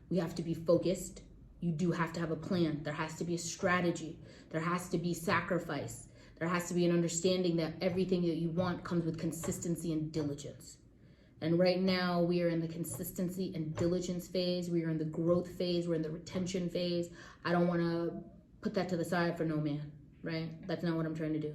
We have to be focused. You do have to have a plan. There has to be a strategy. There has to be sacrifice. There has to be an understanding that everything that you want comes with consistency and diligence. And right now we are in the consistency and diligence phase. We are in the growth phase. We're in the retention phase. I don't want to put that to the side for no man, right? That's not what I'm trying to do.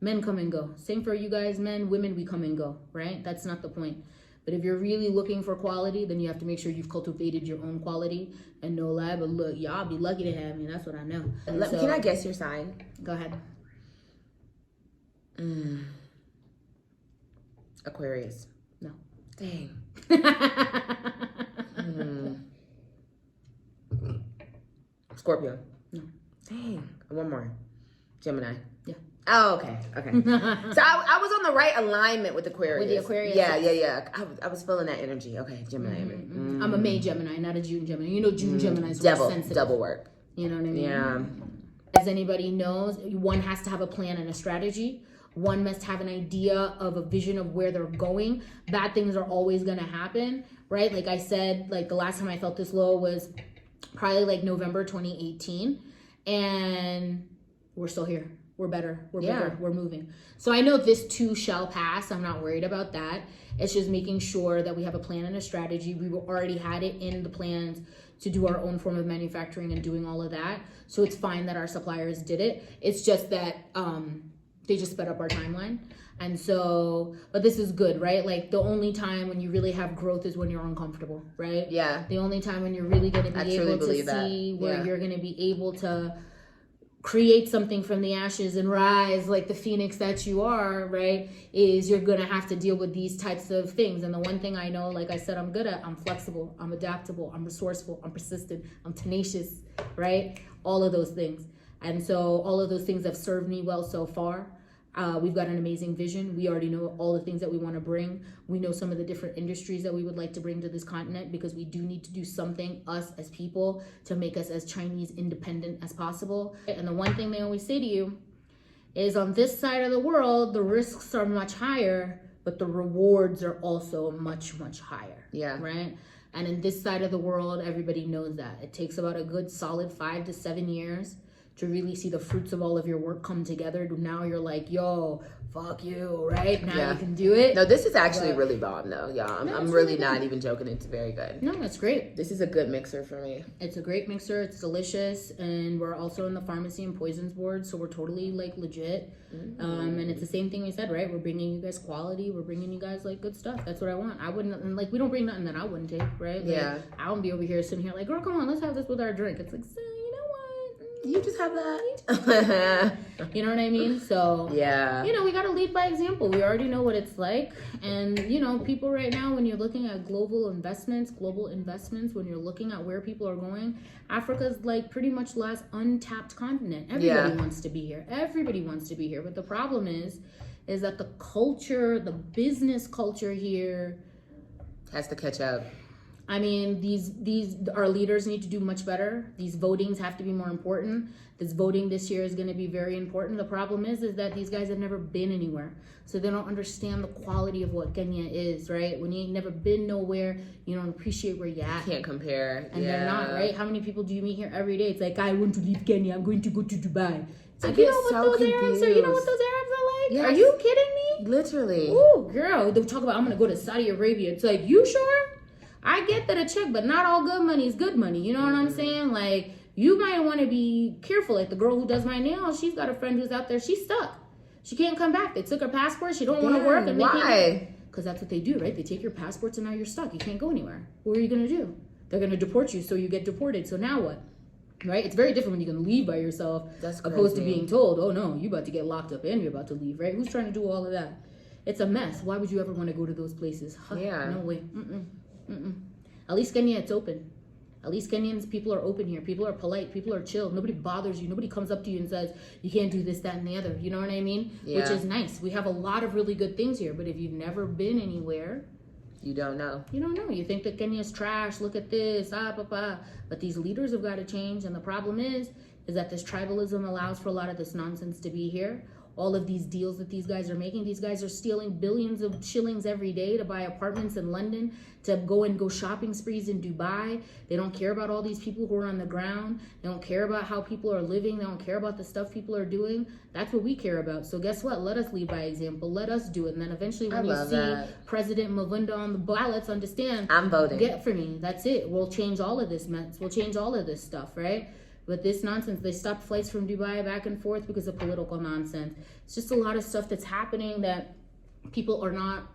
Men come and go. Same for you guys, men, women, we come and go, right? That's not the point. But if you're really looking for quality, then you have to make sure you've cultivated your own quality. And no lie, but look, y'all be lucky to have me. That's what I know. So, can I guess your sign? Go ahead. Aquarius. No. Dang. Scorpio. No. Dang. One more. Gemini. Yeah. Oh, okay. So I was on the right alignment with Aquarius. With the Aquarius. Yeah. I was feeling that energy. Okay, Gemini. I'm a May Gemini, not a June Gemini. You know June Gemini's more sensitive. Double work. You know what I mean? Yeah. As anybody knows, one has to have a plan and a strategy. One must have an idea of a vision of where they're going. Bad things are always going to happen, right? Like I said, like the last time I felt this low was probably like November 2018. And we're still here. We're better. We're bigger. We're moving. So I know this too shall pass. I'm not worried about that. It's just making sure that we have a plan and a strategy. We already had it in the plans to do our own form of manufacturing and doing all of that. So it's fine that our suppliers did it. It's just that they just sped up our timeline. And so, but this is good, right? Like the only time when you really have growth is when you're uncomfortable, right? Yeah. The only time when you're really going to be able to see where you're going to be able to create something from the ashes and rise like the phoenix that you are, right, is you're gonna have to deal with these types of things. And the one thing I know, like I said, I'm good at, I'm flexible, I'm adaptable, I'm resourceful, I'm persistent, I'm tenacious, right? All of those things. And so all of those things have served me well so far. We've got an amazing vision. We already know all the things that we want to bring. We know some of the different industries that we would like to bring to this continent, because we do need to do something, us as people, to make us as Chinese independent as possible. And the one thing they always say to you is, on this side of the world, the risks are much higher, but the rewards are also much, much higher. Yeah. Right? And in this side of the world, everybody knows that. It takes about a good solid 5 to 7 years to really see the fruits of all of your work come together. Now you're like, yo, fuck you, right? Now you can do it. No, this is actually really bomb, though, y'all. I'm really not even joking. It's very good. No, that's great. This is a good mixer for me. It's a great mixer. It's delicious. And we're also in the Pharmacy and Poisons Board, so we're totally, like, legit. And it's the same thing we said, right? We're bringing you guys quality. We're bringing you guys, like, good stuff. That's what I want. I wouldn't, like, we don't bring nothing that I wouldn't take, right? Like, I wouldn't be over here sitting here like, girl, come on, let's have this with our drink. It's like, you just have that. You know what I mean? So, yeah. You know, we got to lead by example. We already know what it's like. And, you know, people right now, when you're looking at global investments, when you're looking at where people are going, Africa's like pretty much the last untapped continent. Everybody wants to be here. Everybody wants to be here. But the problem is that the culture, the business culture here has to catch up. I mean, these our leaders need to do much better. These votings have to be more important. This voting this year is going to be very important. The problem is that these guys have never been anywhere, so they don't understand the quality of what Kenya is, right? When you ain't never been nowhere, you don't appreciate where you're at. Can't compare. And they're not, right? How many people do you meet here every day? It's like, I want to leave Kenya. I'm going to go to Dubai. It's like, you know what those Arabs are? You know what those Arabs are like? Yes. Are you kidding me? Literally. Ooh, girl. They talk about, I'm going to go to Saudi Arabia. It's like, you sure? I get that a check, but not all good money is good money. You know what I'm saying? Like, you might want to be careful. Like the girl who does my nails, she's got a friend who's out there. She's stuck. She can't come back. They took her passport. She don't want to work. And why? Because that's what they do, right? They take your passports and now you're stuck. You can't go anywhere. What are you going to do? They're going to deport you, so you get deported. So now what? Right? It's very different when you can leave by yourself, opposed to being told, oh no, you about to get locked up and you're about to leave, right? Who's trying to do all of that? It's a mess. Why would you ever want to go to those places? No way. At least Kenya, it's open. At least Kenyans, people are open here. People are polite. People are chill. Nobody bothers you. Nobody comes up to you and says, you can't do this, that, and the other. You know what I mean? Yeah. Which is nice. We have a lot of really good things here. But if you've never been anywhere, you don't know. You don't know. You think that Kenya's trash. Look at this. But these leaders have got to change. And the problem is that this tribalism allows for a lot of this nonsense to be here. all of these deals that these guys are making. These guys are stealing billions of shillings every day to buy apartments in London, to go shopping sprees in Dubai. They don't care about all these people who are on the ground. They don't care about how people are living. They don't care about the stuff people are doing. That's what we care about. So guess what? Let us lead by example. Let us do it. And then eventually when you see President Mavunda on the ballots, understand, I'm voting. Get for me. That's it. We'll change all of this mess. We'll change all of this stuff, right? But this nonsense, they stopped flights from Dubai back and forth because of political nonsense. It's just a lot of stuff that's happening that people are not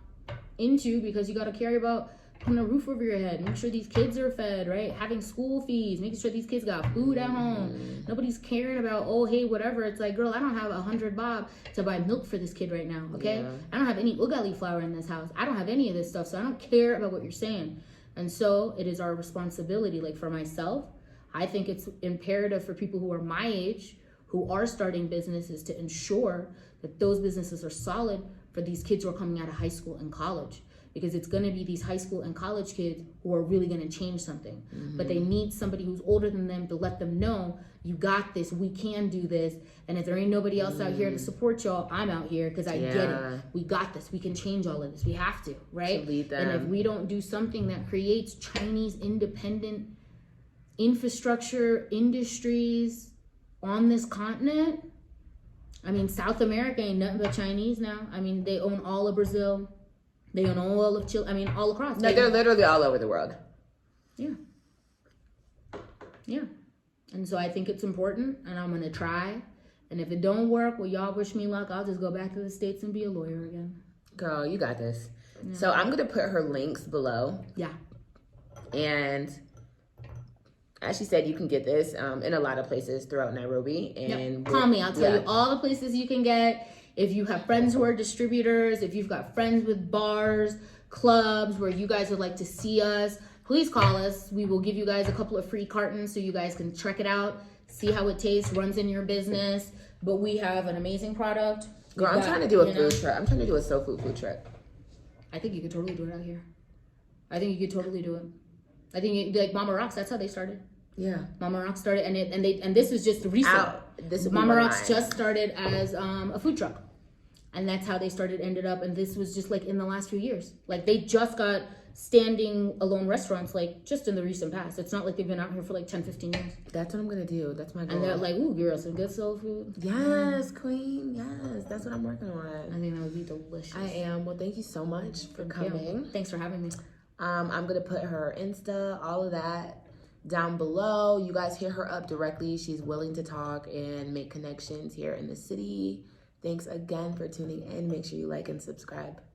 into, because you got to care about putting a roof over your head, make sure these kids are fed, right? Having school fees, making sure these kids got food at home. Nobody's caring about, oh, hey, whatever. It's like, girl, I don't have 100 bob to buy milk for this kid right now, okay? Yeah. I don't have any ugali flour in this house. I don't have any of this stuff, so I don't care about what you're saying. And so it is our responsibility, like for myself, I think it's imperative for people who are my age, who are starting businesses, to ensure that those businesses are solid for these kids who are coming out of high school and college. Because it's going to be these high school and college kids who are really going to change something. But they need somebody who's older than them to let them know, you got this, we can do this. And if there ain't nobody else out here to support y'all, I'm out here because I get it. We got this. We can change all of this. We have to, right? To lead them. And if we don't do something that creates Chinese independent infrastructure, industries on this continent, I mean, South America ain't nothing but Chinese now. I mean, they own all of Brazil. They own all of Chile. I mean, all across. No, they're literally all over the world. Yeah. Yeah. And so I think it's important, and I'm going to try. And if it don't work, well, y'all wish me luck. I'll just go back to the States and be a lawyer again. Girl, you got this. Yeah. So I'm going to put her links below. Yeah. And as she said, you can get this in a lot of places throughout Nairobi. And call me. I'll tell you all the places you can get. If you have friends who are distributors, if you've got friends with bars, clubs where you guys would like to see us, please call us. We will give you guys a couple of free cartons so you guys can check it out, see how it tastes, runs in your business. But we have an amazing product. Girl, I'm trying to do a food truck. I'm trying to do a soul food truck. I think you could totally do it out here. I think you could totally do it. I think like Mama Rocks, that's how they started. Yeah, Mama Rocks started, and this was just recent. Mama Rocks just started as a food truck, and that's how they ended up. And this was just like in the last few years. Like they just got standing alone restaurants like just in the recent past. It's not like they've been out here for like 10, 15 years. That's what I'm gonna do. That's my goal. And they're like, ooh, girl, some good soul food. Yes, queen. Yes, that's what I'm working on. I think that would be delicious. I am. Well, thank you so much for coming. Thanks for having me. I'm gonna put her Insta, all of that down below. You guys hit her up directly. She's willing to talk and make connections here in the city. Thanks again for tuning in. Make sure you like and subscribe.